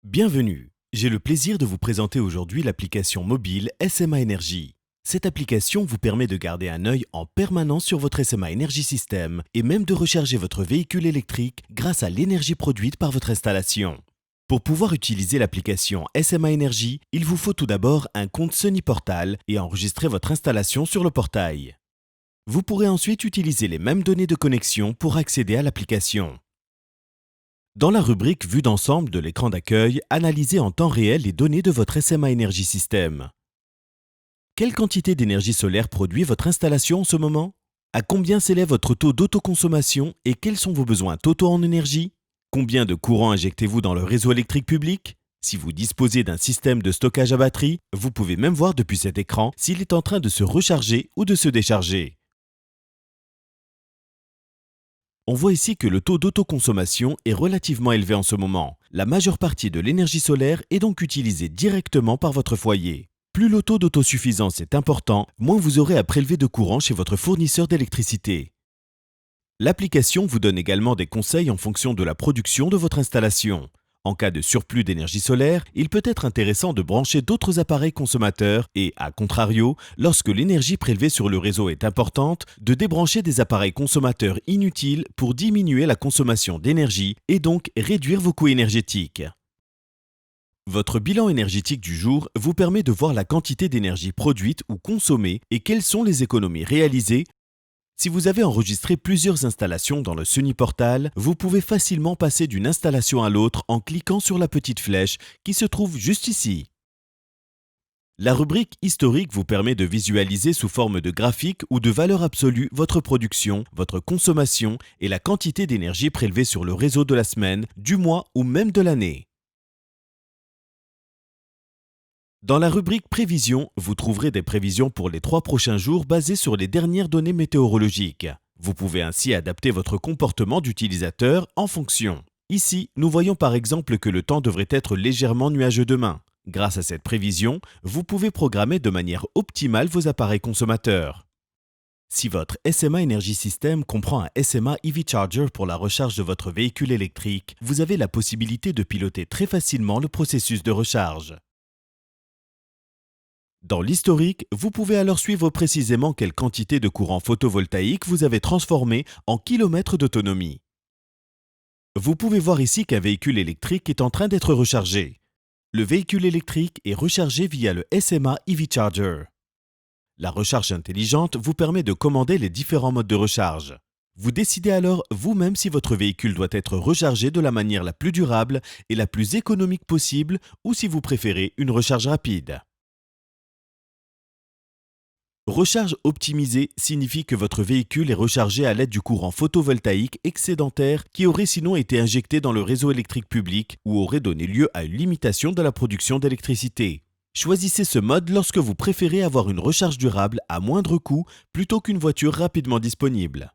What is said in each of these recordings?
Bienvenue, j'ai le plaisir de vous présenter aujourd'hui l'application mobile SMA Energy. Cette application vous permet de garder un œil en permanence sur votre SMA Energy System et même de recharger votre véhicule électrique grâce à l'énergie produite par votre installation. Pour pouvoir utiliser l'application SMA Energy, il vous faut tout d'abord un compte Sony Portal et enregistrer votre installation sur le portail. Vous pourrez ensuite utiliser les mêmes données de connexion pour accéder à l'application. Dans la rubrique Vue d'ensemble de l'écran d'accueil, analysez en temps réel les données de votre SMA Energy System. Quelle quantité d'énergie solaire produit votre installation en ce moment? À combien s'élève votre taux d'autoconsommation et quels sont vos besoins totaux en énergie? Combien de courant injectez-vous dans le réseau électrique public? Si vous disposez d'un système de stockage à batterie, vous pouvez même voir depuis cet écran s'il est en train de se recharger ou de se décharger. On voit ici que le taux d'autoconsommation est relativement élevé en ce moment. La majeure partie de l'énergie solaire est donc utilisée directement par votre foyer. Plus le taux d'autosuffisance est important, moins vous aurez à prélever de courant chez votre fournisseur d'électricité. L'application vous donne également des conseils en fonction de la production de votre installation. En cas de surplus d'énergie solaire, il peut être intéressant de brancher d'autres appareils consommateurs et, à contrario, lorsque l'énergie prélevée sur le réseau est importante, de débrancher des appareils consommateurs inutiles pour diminuer la consommation d'énergie et donc réduire vos coûts énergétiques. Votre bilan énergétique du jour vous permet de voir la quantité d'énergie produite ou consommée et quelles sont les économies réalisées. Si vous avez enregistré plusieurs installations dans le Sony Portal, vous pouvez facilement passer d'une installation à l'autre en cliquant sur la petite flèche qui se trouve juste ici. La rubrique historique vous permet de visualiser sous forme de graphique ou de valeur absolue votre production, votre consommation et la quantité d'énergie prélevée sur le réseau de la semaine, du mois ou même de l'année. Dans la rubrique Prévisions, vous trouverez des prévisions pour les 3 prochains jours basées sur les dernières données météorologiques. Vous pouvez ainsi adapter votre comportement d'utilisateur en fonction. Ici, nous voyons par exemple que le temps devrait être légèrement nuageux demain. Grâce à cette prévision, vous pouvez programmer de manière optimale vos appareils consommateurs. Si votre SMA Energy System comprend un SMA EV Charger pour la recharge de votre véhicule électrique, vous avez la possibilité de piloter très facilement le processus de recharge. Dans l'historique, vous pouvez alors suivre précisément quelle quantité de courant photovoltaïque vous avez transformé en kilomètres d'autonomie. Vous pouvez voir ici qu'un véhicule électrique est en train d'être rechargé. Le véhicule électrique est rechargé via le SMA EV Charger. La recharge intelligente vous permet de commander les différents modes de recharge. Vous décidez alors vous-même si votre véhicule doit être rechargé de la manière la plus durable et la plus économique possible ou si vous préférez une recharge rapide. Recharge optimisée signifie que votre véhicule est rechargé à l'aide du courant photovoltaïque excédentaire qui aurait sinon été injecté dans le réseau électrique public ou aurait donné lieu à une limitation de la production d'électricité. Choisissez ce mode lorsque vous préférez avoir une recharge durable à moindre coût plutôt qu'une voiture rapidement disponible.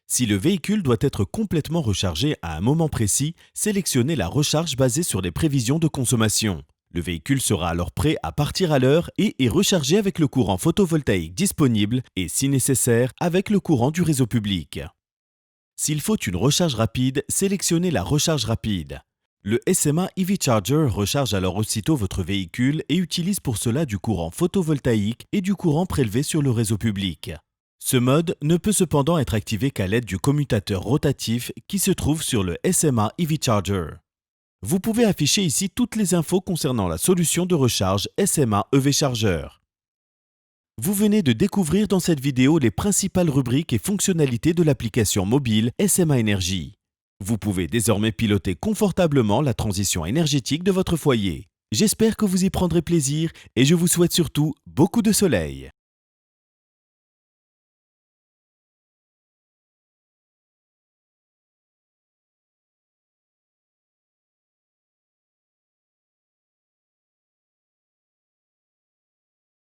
Si le véhicule doit être complètement rechargé à un moment précis, sélectionnez la recharge basée sur les prévisions de consommation. Le véhicule sera alors prêt à partir à l'heure et est rechargé avec le courant photovoltaïque disponible et, si nécessaire, avec le courant du réseau public. S'il faut une recharge rapide, sélectionnez la recharge rapide. Le SMA EV Charger recharge alors aussitôt votre véhicule et utilise pour cela du courant photovoltaïque et du courant prélevé sur le réseau public. Ce mode ne peut cependant être activé qu'à l'aide du commutateur rotatif qui se trouve sur le SMA EV Charger. Vous pouvez afficher ici toutes les infos concernant la solution de recharge SMA EV Charger. Vous venez de découvrir dans cette vidéo les principales rubriques et fonctionnalités de l'application mobile SMA Energy. Vous pouvez désormais piloter confortablement la transition énergétique de votre foyer. J'espère que vous y prendrez plaisir et je vous souhaite surtout beaucoup de soleil.